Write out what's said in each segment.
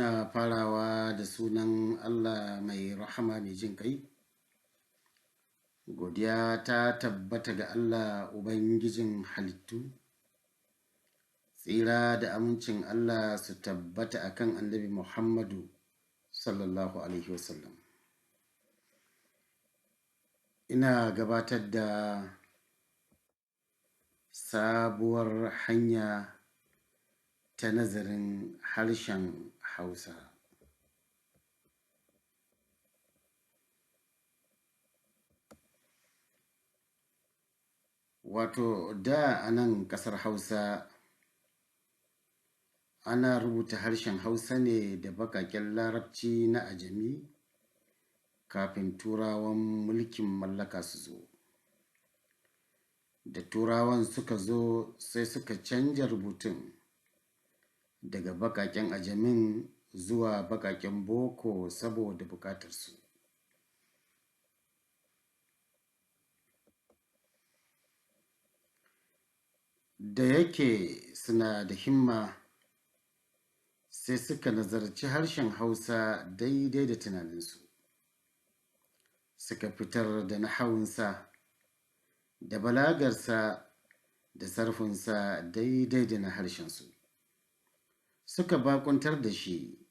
Ina farawa da sunan Allah mai rahama mai jin ƙai. Godiya ta tabbata ga Allah Ubangijin halittu. Tsira da amincin Allah su tabbata akan Annabi Muhammadu sallallahu Alaihi wasallam. Ina gabatar da sabuwar hanya ta nazarin harshen Hausa. Wato da a nan ƙasar Hausa ana rubuta harshen Hausa ne da baƙaƙen Larabci na ajami kafin Turawan mulkin mallaka su zo. Da Turawan suka zo sai suka canja rubutun daga baƙaƙen ajamin zuwa baƙaƙen boko saboda buƙatarsu. Da yake suna da himma sai suka nazarci harshen Hausa daidai da tunaninsu. Suka fitar da nahawunsa da balagarsa da sarfinsa daidai da na harshensu. Suka bakuntar da shi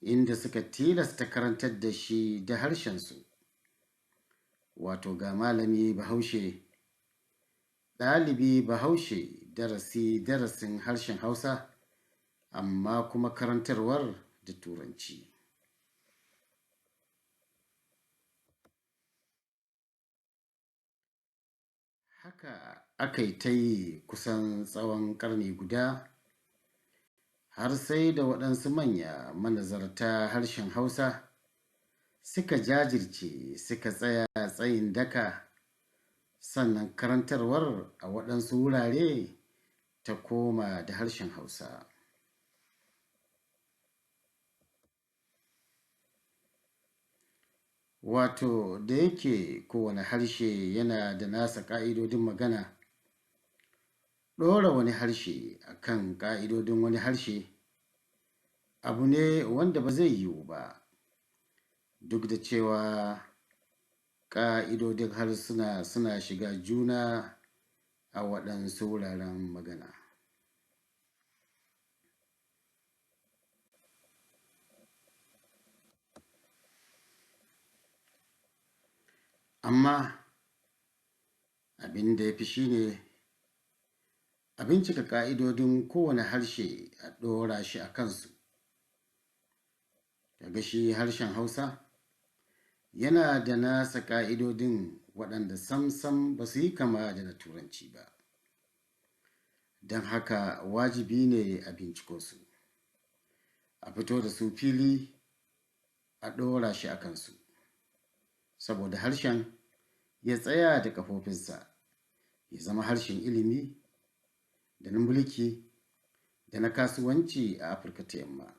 inda suka tilasta karantar da shi da harshensu. Wato ga malami Bahaushe, ɗalibi Bahaushe darasin harshen Hausa, amma kuma karantarwar da Turanci. Haka aka yi ta yi kusan tsawon ƙarni guda, har sai da waɗansu manya manazarta harshen Hausa suka jajirce suka tsaya tsayin daka, sannan karantarwar a waɗansu wurare ta koma da harshen Hausa. Wato da yake kowane harshe yana da nasa ƙa'idodin magana, ɗora wani harshe akan ƙa'idodin wani harshe abu ne wanda ba zai yiwu ba, duk da cewa ƙa'idodin harsuna suna shiga juna a waɗansu wuraren magana. Amma abin da ya fi shi ne a bincika ƙa'idodin kowane harshe a ɗora shi a kansu. Daga shi harshen Hausa yana da nasa ƙa'idodin waɗanda sam ba su yi kama da na Turanci ba. Don haka wajibi ne a binciko su, a fito da su fili, a ɗora shi a kansu, saboda harshen ya tsaya da ƙafofinsa, ya zama harshen ilimi da na mulki da na kasuwanci a Afirka ta Yamma.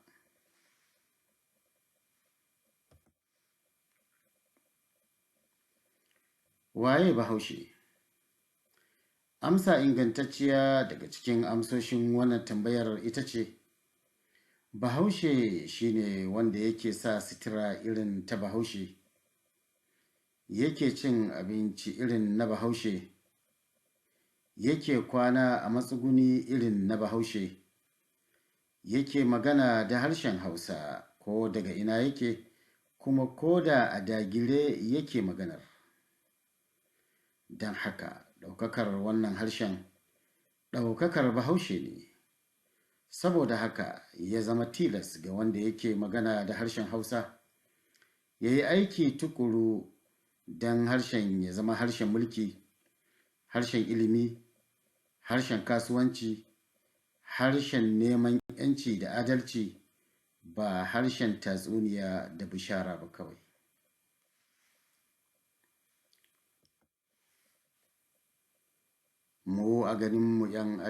Waye Bahaushe? Amsa ingantacciya daga cikin amsoshin wannan tambayar ita ce, Bahaushe shine wanda yake sa sutura irin ta Bahaushe, yake cin abinci irin na Bahaushe, yake kwana a matsuguni irin na Bahaushe, yake magana da harshen Hausa ko daga ina yake, kuma ko da a dagire yake maganar. Don haka ɗaukakar wannan harshen ɗaukakar Bahaushe ne. Saboda haka ya zama tilas ga wanda yake magana da harshen Hausa ya yi aiki tukuru don harshen ya zama harshen mulki, harshen ilimi, harshen kasuwanci, harshen neman 'yanci da adalci, ba harshen tatsuniya da bishara ba kawai. Mu a ganinmu 'yan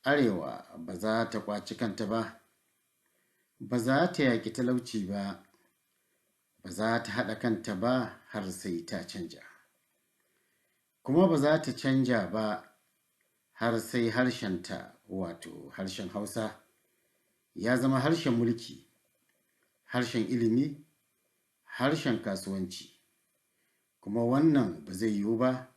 Arewa ba za ta ƙwaci kanta ba, ba za ta yaƙi talauci ba, ba za ta haɗa kanta ba har sai ta canja. Kuma ba za ta canja ba har sai harshenta, wato harshen Hausa, ya zama harshen mulki, harshen ilimi, harshen kasuwanci, kuma wannan ba zai yiwu ba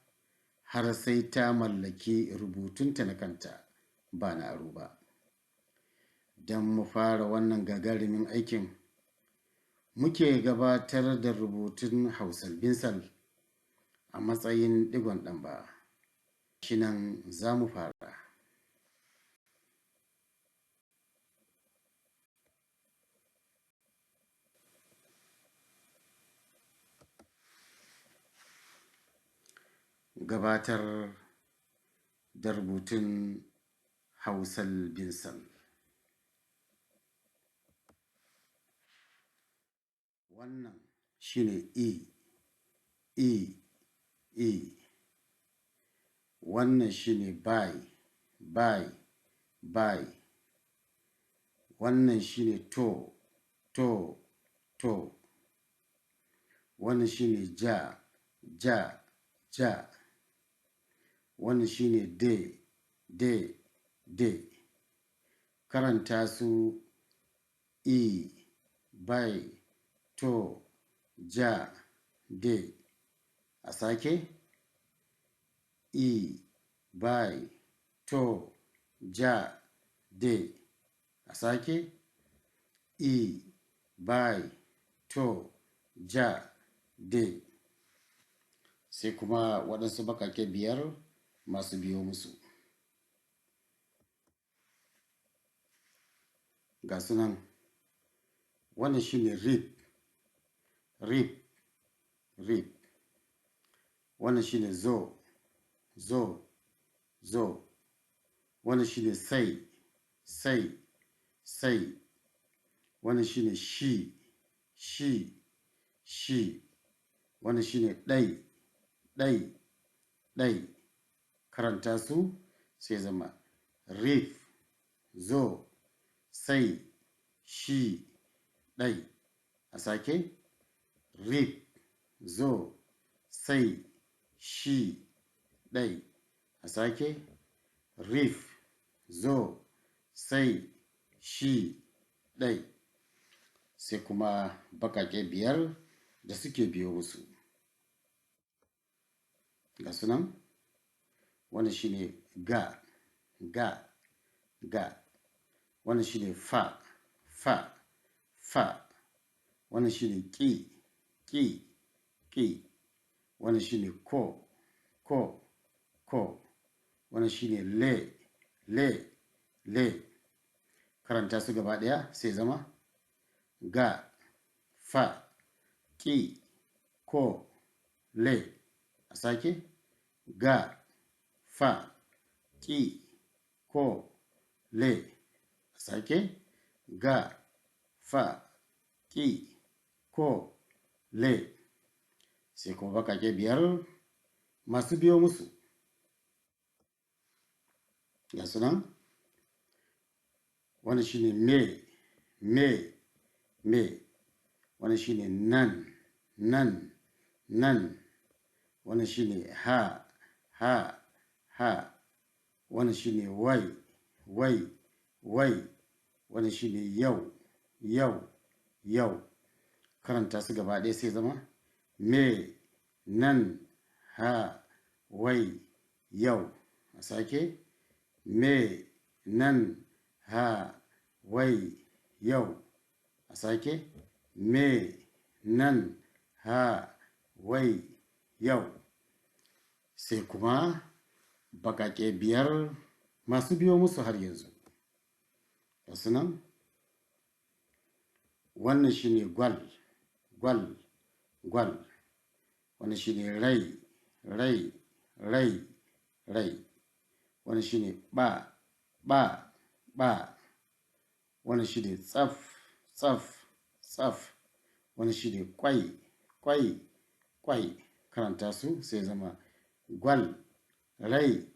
har sai ta mallaki rubutunta na kanta ba na aro ba. Don mu fara wannan gagarumin aikin, muke gabatar da rubutun Hausar Binsal a matsayin digon ɗan ba. Shi nan za mu fara. Gabatar da rubutun Hausar Binsal. Wannan shine E. Wannan shine by. Wannan shine to. Wannan shine ja. Wannan shine de. Karanta su E, by, to, ja, de. A sake? E, by, to, ja, de. A sake? E, by, to, ja, de. Sai kuma waɗansu baƙaƙe 5 masu biyo musu. Ga sunan, wannan shine rip. Wannan shine zo. Wannan shine sai. Wannan shine shi. Wannan shine ɗai. Karanta su sai zama rif, zo, sai, shi, ɗai. A sake? Rif, zo, sai, shi, ɗai. A sake? Rif, zo, sai, shi, ɗai. Sai kuma baƙaƙe 5 da suke biyo musu. Ga sunan, wannan shine ga. Wannan shine fa. Wannan shine ƙi. Wannan shine ko. Wannan shine le. Karanta su gaba ɗaya sai zama ga, fa, ƙi, ko, le. A sake? Ga, fa, ƙi, ko, le. A sake? Ga, fa, ƙi, ko, le. Sai kuma baƙaƙe 5 masu biyo musu. Ga sunan, wannan shine me. Wannan shine nan. Wannan shine ha. Wannan shine wai. Wannan shine yau. Karanta su gaba ɗaya sai zama me, nan, ha, wai, yau. A sake? Me, nan, ha, wai, yau. A sake? Me, nan, ha, wai, yau. Sai kuma baƙaƙe 5 masu biyo musu har yanzu. Ga sunan, wannan shine gwal. Wannan shine rai. Wannan shine ba. Wannan shine tsaf. Wannan shine kwai. Karanta su sai zama gwal, rai,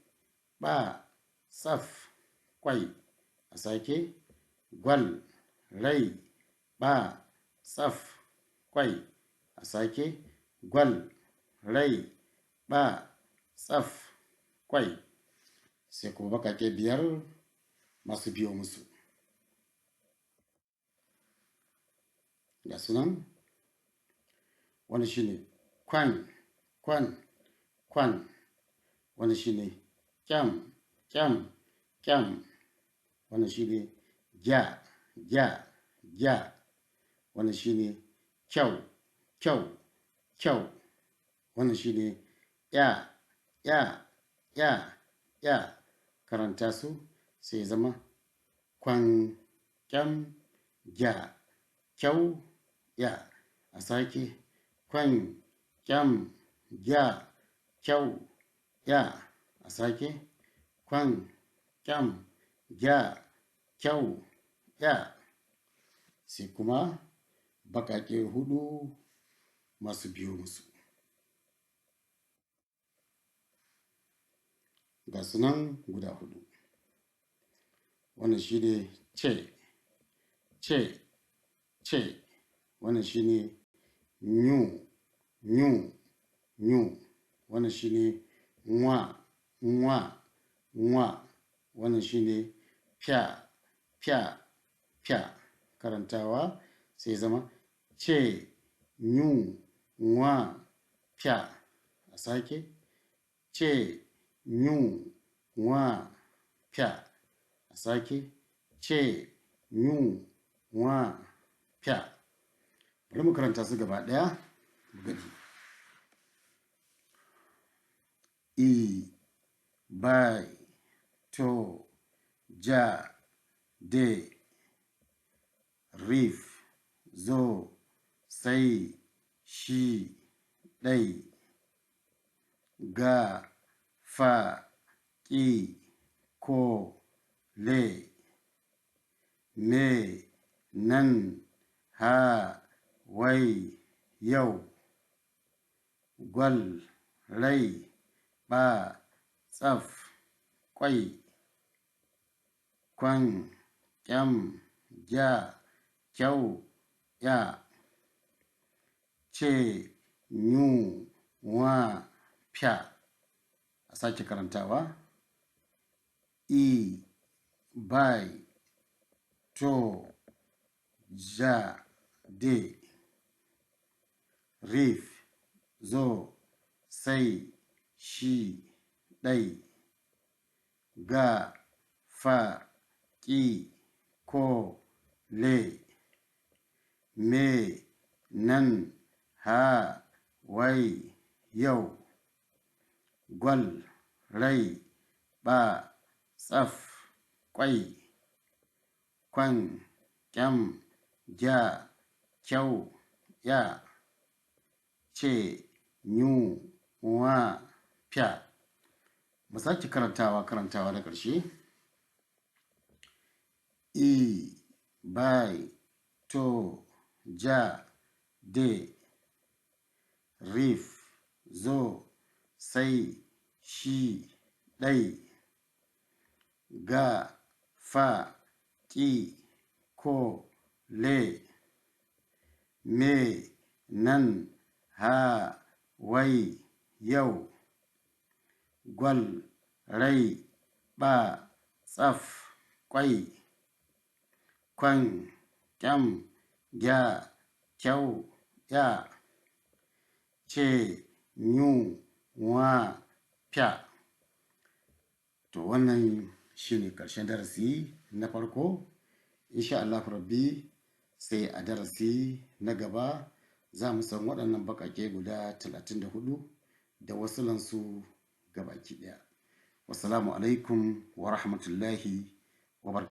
ba, tsaf, kwai. A sake? Gwal, rai, ba, tsaf, kwai. A sake? Gwal, rai, ba, tsaf, kwai. Sai kuma baƙaƙe 5 masu biyo musu. ga sunan wani shine kwan kwan kwan, wani shine kyam kyam kyam, wani shine ja ja ja, wani shine kyau kyau kyau, wani shine ya ya ya ya. Karanta su sai zama kwan kyam ja kyau ya. A sake kwan kyam ja kyau ya. A sake kwan kyam ja kyau ya. Sai kuma baƙaƙe hudu masu biyo musu. Ga sunan guda hudu. Wannan shi ne ce ce ce, wannan shi ne nyu nyu nyu, wannan shi ne nwa nwa nwa, wannan shi ne fya fya fya. Karantawa sai zama ce nyu nwa fya. A sake ce nyu nwa fya. A sake ce nyu nwa fya. Bari mu karanta su gaba ɗaya mu gani. I bai to ja de rif zo sai shi ɗai ga fa ƙi ko le me nan ha wai yau gwal rai ba tsaf kwai kwan kyam ja kyau ya. Ce nyu wa fya. A sake karantawa i bai to ja de rif zo sai shi ɗai ga fa ƙi ko le me nan ha wai yau gwal rai ba tsaf kwai kwan kyam ja kyau ya. Ce nyu wa fya. Mu sake karantawa da ƙarshe. I bai to ja de rif zo sai shi ɗai ga fa ƙi ko le me nan ha wai yau gwal rai ba tsaf kwai kwan kyam ja kyau ya. Ce nyu wa fya. To wannan shi ne ƙarshen darasi na farko. Insha Allah rabbi sai a darasi na gaba za mu san waɗannan baƙaƙe guda 34 da wasulansu gabaki ɗaya. Wassalamu alaikum wa rahmatullahi wa barakatuh.